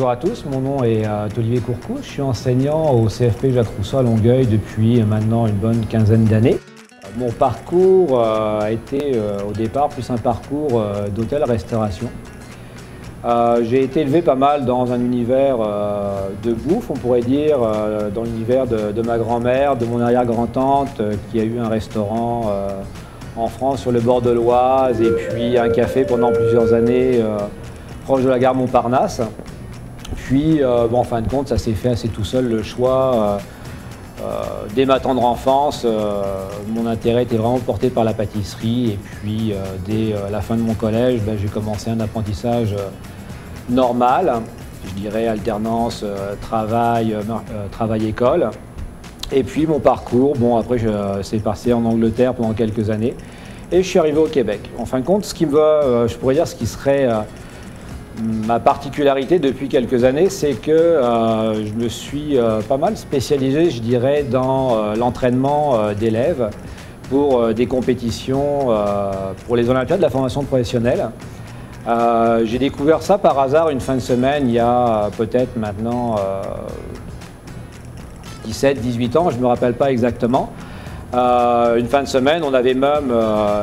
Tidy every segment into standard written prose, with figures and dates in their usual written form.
bonjour à tous, mon nom est Olivier Courcou, je suis enseignant au CFP Jacques Rousseau à Longueuil depuis maintenant une bonne quinzaine d'années. Mon parcours a été au départ plus un parcours d'hôtel-restauration. J'ai été élevé pas mal dans un univers de bouffe, on pourrait dire, dans l'univers de ma grand-mère, de mon arrière-grand-tante qui a eu un restaurant en France sur le bord de l'Oise et puis un café pendant plusieurs années proche de la gare Montparnasse. Puis, en fin de compte, ça s'est fait assez tout seul le choix. Dès ma tendre enfance, mon intérêt était vraiment porté par la pâtisserie. Et puis, dès la fin de mon collège, j'ai commencé un apprentissage normal, je dirais alternance travail-école. Et puis, mon parcours, après, c'est passé en Angleterre pendant quelques années. Et je suis arrivé au Québec. En fin de compte, ce qui me, je pourrais dire ce qui serait ma particularité depuis quelques années, c'est que je me suis pas mal spécialisé, je dirais, dans l'entraînement d'élèves pour des compétitions pour les Olympiades de la formation professionnelle. J'ai découvert ça par hasard une fin de semaine, il y a peut-être maintenant 17-18 ans, je ne me rappelle pas exactement. Une fin de semaine, on avait même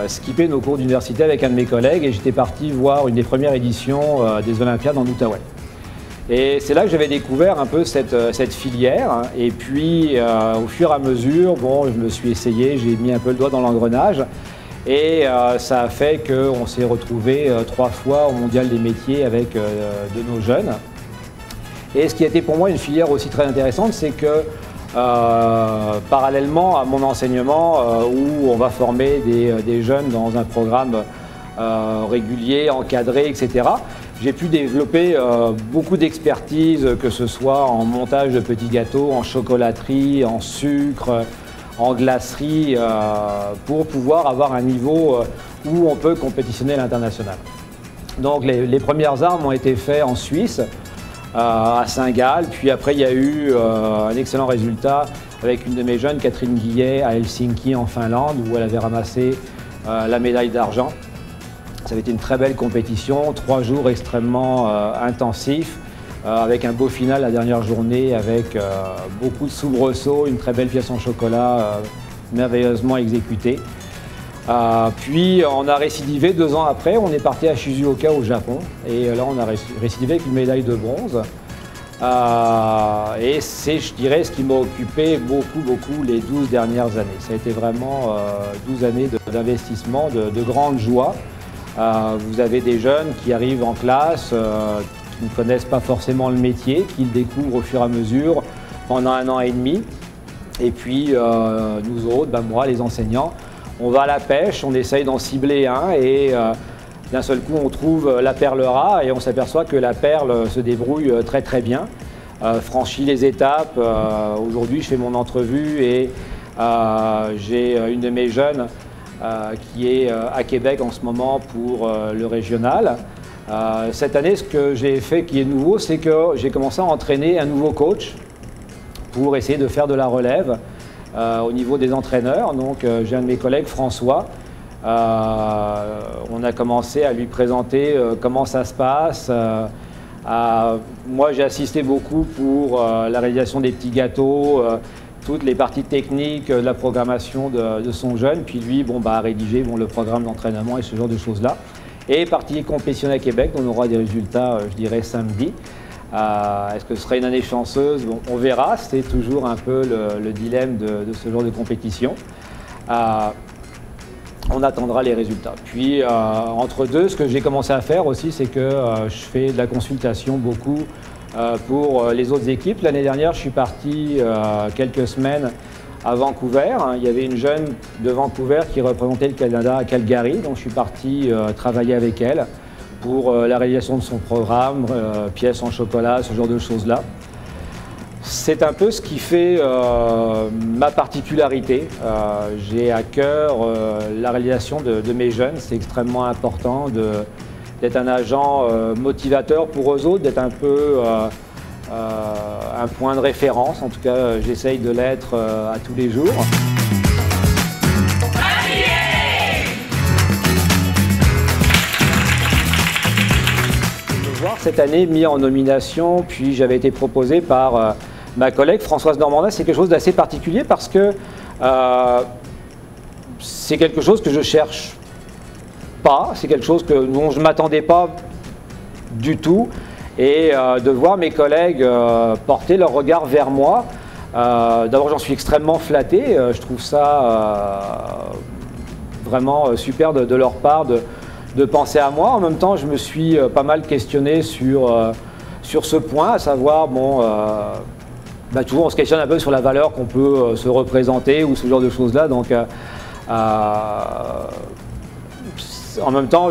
skippé nos cours d'université avec un de mes collègues et j'étais parti voir une des premières éditions des Olympiades en Outaouais. Et c'est là que j'avais découvert un peu cette filière. Et puis, au fur et à mesure, je me suis essayé, j'ai mis un peu le doigt dans l'engrenage. Et ça a fait qu'on s'est retrouvé 3 fois au Mondial des métiers avec de nos jeunes. Et ce qui a été pour moi une filière aussi très intéressante, c'est que parallèlement à mon enseignement où on va former des jeunes dans un programme régulier, encadré, etc., j'ai pu développer beaucoup d'expertise, que ce soit en montage de petits gâteaux, en chocolaterie, en sucre, en glacerie, pour pouvoir avoir un niveau où on peut compétitionner à l'international. Donc les premières armes ont été faites en Suisse, à Saint-Gall, puis après il y a eu un excellent résultat avec une de mes jeunes, Catherine Guillet, à Helsinki en Finlande, où elle avait ramassé la médaille d'argent. Ça avait été une très belle compétition, 3 jours extrêmement intensifs, avec un beau final la dernière journée, avec beaucoup de soubresauts, une très belle pièce en chocolat merveilleusement exécutée. Puis on a récidivé 2 ans après, on est parti à Shizuoka au Japon et là on a récidivé avec une médaille de bronze. Et c'est, je dirais, ce qui m'a occupé beaucoup les 12 dernières années. Ça a été vraiment 12 années d'investissement, de grande joie. Vous avez des jeunes qui arrivent en classe, qui ne connaissent pas forcément le métier, qui le découvrent au fur et à mesure pendant 1 an et demi. Et puis nous autres, moi les enseignants, on va à la pêche, on essaye d'en cibler un et d'un seul coup on trouve la perle rare et on s'aperçoit que la perle se débrouille très bien, franchit les étapes. Aujourd'hui je fais mon entrevue et j'ai une de mes jeunes qui est à Québec en ce moment pour le régional. Cette année, ce que j'ai fait qui est nouveau, c'est que j'ai commencé à entraîner un nouveau coach pour essayer de faire de la relève. Au niveau des entraîneurs, donc j'ai un de mes collègues, François, on a commencé à lui présenter comment ça se passe. Moi j'ai assisté beaucoup pour la réalisation des petits gâteaux, toutes les parties techniques de la programmation de son jeune, puis lui a rédigé le programme d'entraînement et ce genre de choses-là. Et partie compétition à Québec, on aura des résultats, je dirais, samedi. Est-ce que ce serait une année chanceuse? On verra, c'est toujours un peu le dilemme de ce genre de compétition. On attendra les résultats. Puis, entre deux, ce que j'ai commencé à faire aussi, c'est que je fais de la consultation beaucoup pour les autres équipes. L'année dernière, je suis parti quelques semaines à Vancouver. Il y avait une jeune de Vancouver qui représentait le Canada à Calgary, donc je suis parti travailler avec elle pour la réalisation de son programme, pièces en chocolat, ce genre de choses-là. C'est un peu ce qui fait ma particularité. J'ai à cœur la réalisation de mes jeunes. C'est extrêmement important d'être un agent motivateur pour eux autres, d'être un peu un point de référence. En tout cas, j'essaye de l'être à tous les jours. cette année mis en nomination, puis j'avais été proposé par ma collègue Françoise Normandin. C'est quelque chose d'assez particulier parce que c'est quelque chose que je cherche pas, c'est quelque chose dont je ne m'attendais pas du tout. Et de voir mes collègues porter leur regard vers moi, d'abord j'en suis extrêmement flatté, je trouve ça vraiment super de leur part de penser à moi. En même temps, je me suis pas mal questionné sur ce point, à savoir, bon, toujours on se questionne un peu sur la valeur qu'on peut se représenter ou ce genre de choses-là. Donc, en même temps,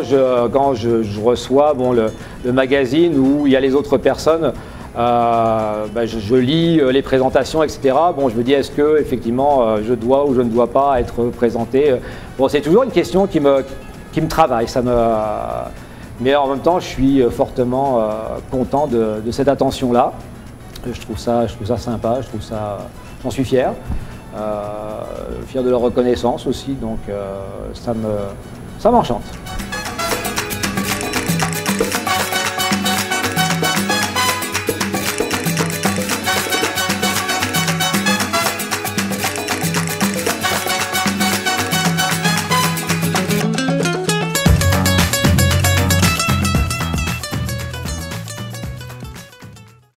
quand je reçois le magazine où il y a les autres personnes, je lis les présentations, etc. Bon, je me dis, est-ce que effectivement je dois ou je ne dois pas être présenté? Bon, c'est toujours une question qui me travaille. Mais en même temps, je suis fortement content de cette attention-là. Je trouve ça sympa. J'en suis fier. Fier de leur reconnaissance aussi. Donc, ça m'enchante.